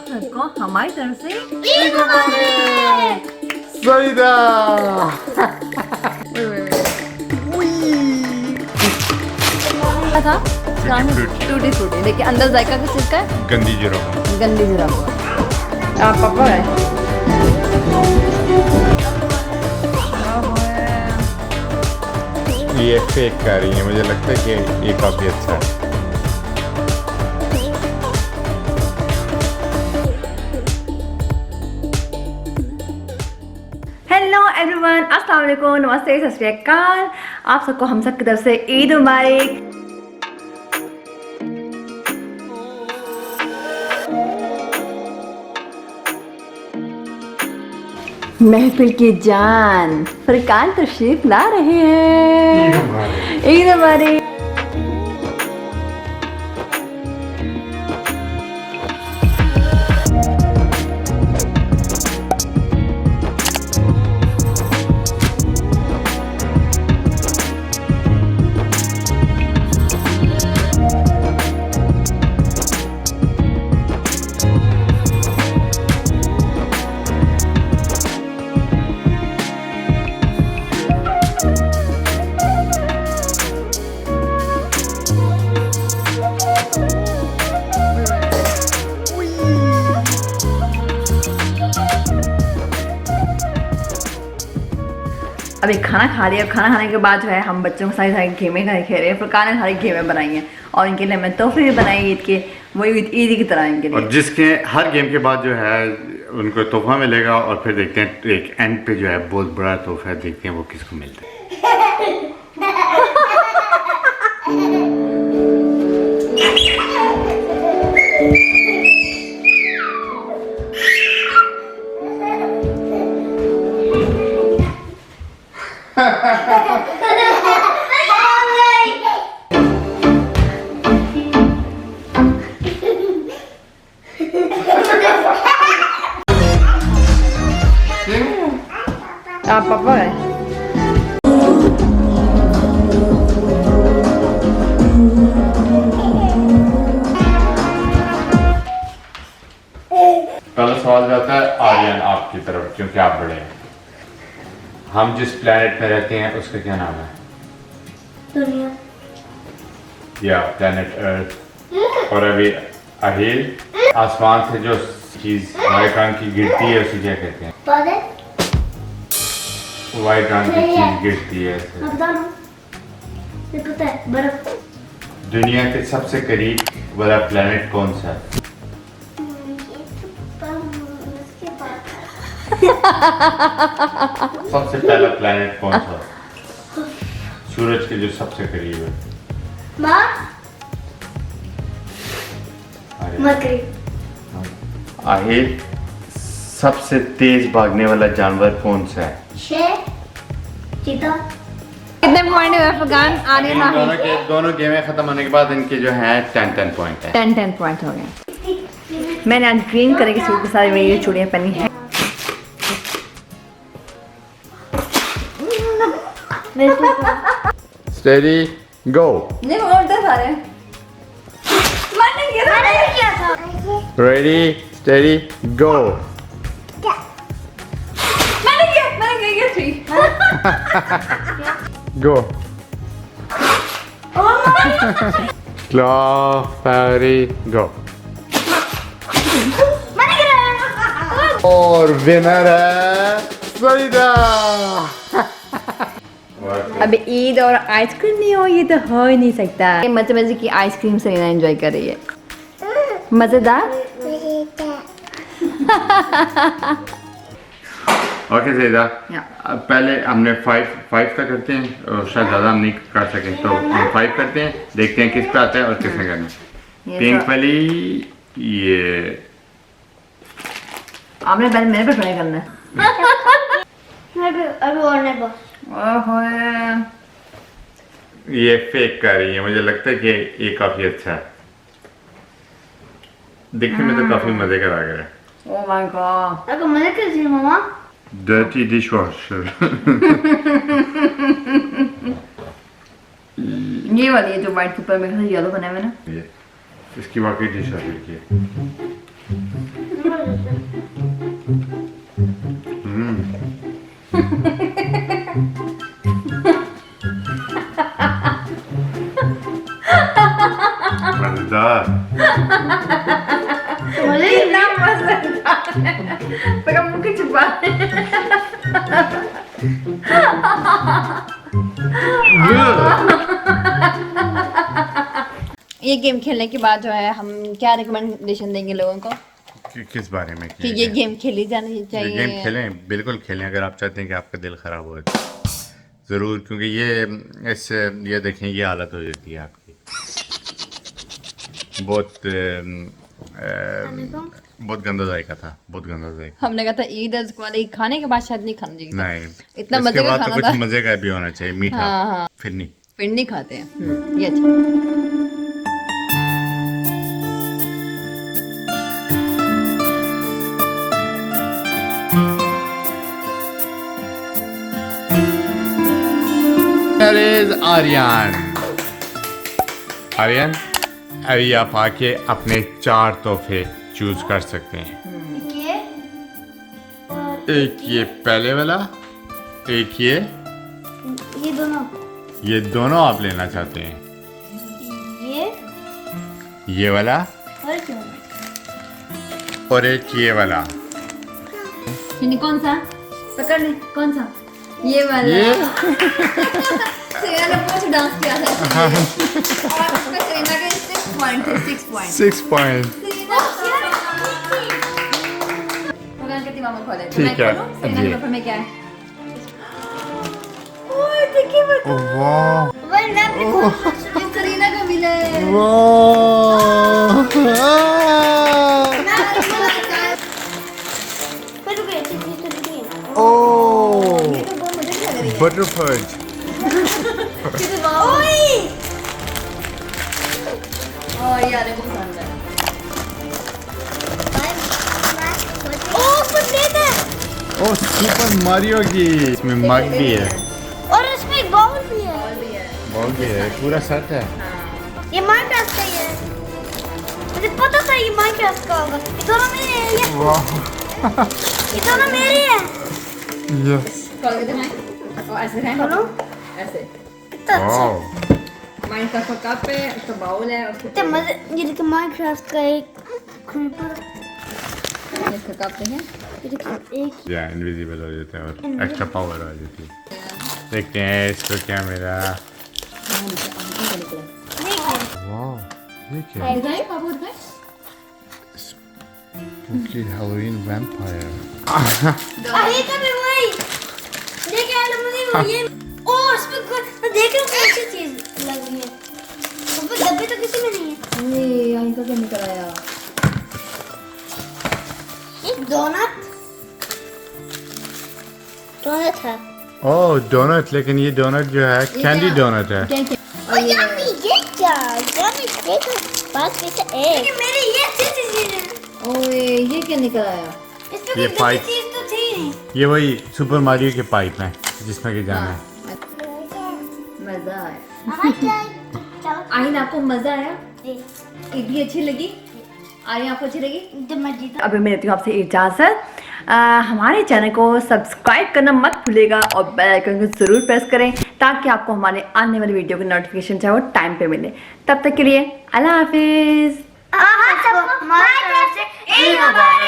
सबको हमारी तरफ से सईदा था टूटी फ्रूटी। देखिए अंदर जायका किस चीज़ का है? गंदी जुराब। गंदी जुराब। आप पापा है ये फेक कर रही है, मुझे लगता है कि ये काफी अच्छा है। हेलो एवरीवन, अस्सलाम वालेकुम, नमस्ते, सत श्री अकाल। आप सबको हम सब की तरफ से ईद मुबारक। महफिल की जान फरकान तशरीफ ला रहे हैं। ईद मुबारक। अभी खाना खा लिया। खाना खाने के बाद जो है हम बच्चों के सारी सारी गेमें खेल रहे हैं। फुरकान ने सारी गेमें बनाई हैं और इनके लिए मैं तोहफे भी बनाई ईद के, वही ईद की तरह इनके लिए। और जिसके हर गेम के बाद जो है उनको तोहफा मिलेगा और फिर देखते हैं एक एंड पे जो है बहुत बड़ा तोहफा, देखते हैं वो किसको मिलता है। आप पापा है पहला सवाल जाता है आर्यन आपकी तरफ, क्योंकि आप बड़े हैं। हम जिस प्लेनेट में रहते हैं उसका क्या नाम है? दुनिया। या प्लेनेट अर्थ। और अभी अहिल, आसमान से जो चीज व्हाइट रंग की गिरती है उसे क्या कहते हैं? पौधे। व्हाइट रंग की चीज गिरती है ऐसे। अब बताओ, ये पता है, बर्फ। दुनिया के सबसे करीब वाला प्लेनेट कौन सा है? सबसे पहला प्लेनेट कौन सा? सूरज के जो सबसे करीब है। मार्स। मरकरी। आहिर, सबसे तेज भागने वाला जानवर कौन सा है? शेर। चीता। कितने पॉइंट है फरकान? आर्यन दोनों गेमें खत्म होने के बाद इनके जो है 10 पॉइंट है। 10 पॉइंट हो गए। मैंने आज ग्रीन कलर की सूट के साथ मेरी ये चूड़ियाँ पहनी है। स्टेडी गो। नहीं बोलते सारे। मैंने किया था। रेडी स्टेडी गो। मैंने किया 3 गो। क्लॉक फेरी गो। और विनर है सईदा। अब ईद और आइसक्रीम नहीं हो, ये तो हो ही नहीं सकता। मजे मजे की आइसक्रीम से एंजॉय कर रही है। मजेदार। ओके सईदा, पहले हमने 5 का करते हैं और शायद ज़्यादा हम नहीं कर सकें, तो हम 5 करते हैं, देखते हैं किस पे आता है और किसने करना है। पिंक वाली ये आपने पहले मेरे पे ट्राई करना है। अभी और नहीं बस। ओहो, ये फेक कर रही है, मुझे लगता है कि ये काफी अच्छा है। दिखने में तो काफी मजे का लग रहा है। Oh my God. आपको मजे कैसी है मामा? Dirty dish washer. ये वाली है जो व्हाइट पेपर में येलो बना हुआ है ना, ये इसकी वाकई डिश है। मजेदार। मुझे इतना मजेदार है। पर मुंह के छुपा ये गेम खेलने के बाद जो है हम क्या रिकमेंडेशन देंगे लोगों को किस बारे में कि ये गेम खेली जानी ये चाहिए? गेम खेलें, बिल्कुल खेलें अगर आप चाहते हैं कि आपका दिल ख़राब हो ज़रूर, क्योंकि ये देखें ये हालत हो जाती है आपकी बहुत बहुत गंदा जायका था, बहुत गंदा जायका। हमने कहा था ईद वाले खाने के बाद शायद नहीं खाना चाहिए, नहीं इतना इसके मजे का बाद तो खाना कुछ था। मज़े का भी होना चाहिए, मीठा। हाँ। फिर नहीं फिर नहीं खाते हैं। ये अच्छा। आर्यन अभी आप आके अपने 4 तोहफे चूज कर सकते हैं। ये और एक ये पहले वाला, एक ये दोनों आप लेना चाहते हैं। ये वाला और क्यों? और एक ये वाला। कौन सा पकड़ ले? कौन सा? ये वाला। ये सेना ने पूरा डांस किया था और उसमें सेना के 6 पॉइंट थे। 6 पॉइंट। 6 पॉइंट। भगवान के दिमाग में खोले। तो ठीक मैं है, खोलूं? सेना जी। के पेपर में क्या है? ओए देखिए बता। वाह सेना का मिला है। ये तो बहुत मजे की लग रही है। बटरफर्ज। ये तो वाह। ओए यार को पसंद है। ओ सुपर मारियो की इसमें मग भी है, और इसमें एक बॉल भी है। और भी है। बॉल भी है, पूरा सेट है। ये माइनक्राफ्ट का ही है। मुझे पता था ये माइनक्राफ्ट का होगा। ये दोनों मेरे हैं। ये दोनों मेरे हैं। यस। खोल के दिखाएं। और ऐसे है। खोलो। ऐसे। कितना अच्छा। वाओ। माइनक्राफ्ट का कप है, उसका बाउल है और कितना मजे। ये देखिए माइनक्राफ्ट का एक क्रीपर। इसका कप है। ये देखिए एक या इनविजिबल हो जाता है और एक्स्ट्रा पावर आ जाती है। देखते हैं इसको क्या मिला। वाह ये क्या है? दिखाएं बाबू दिखाएं। Spooky Halloween vampire. ये कब है भाई? देख यार मुझे वो ये ओ इसमें मैं देख रहा हूँ कौन सी चीज लग रही है। ऊपर डब्बे तो किसी में नहीं है। ये यहाँ से निकल आया। ये डोनट है। ओह डोनट, लेकिन ये डोनट जो है कैंडी डोनट है। और यम्मी ये क्या? यम्मी देखो पास में से एक। लेकिन मेरे ये चीज है। ओए ये क्या निकल आया? इसमें ये कोई पाइप। चीज तो थी नहीं। ये वही सुपर मारियो के पाइप है जिसमें कि जाना है। मजा आया। चलो आइन आपको मजा आया? ईद भी अच्छी लगी? आइन आपको अच्छी लगी? जब मैं जीता। अभी मैं देती हूँ आपसे इजाज़त। हमारे चैनल को सब्सक्राइब करना मत भूलिएगा और बेल आइकन को ज़रूर प्रेस करें ताकि आपको हमारे आने वाली वीडियो की नोटिफिकेशन चाहे वो टाइम पे मिले। तब तक के लिए अल्लाह हाफिज़। सबको हमारी तरफ से ईद मुबारक।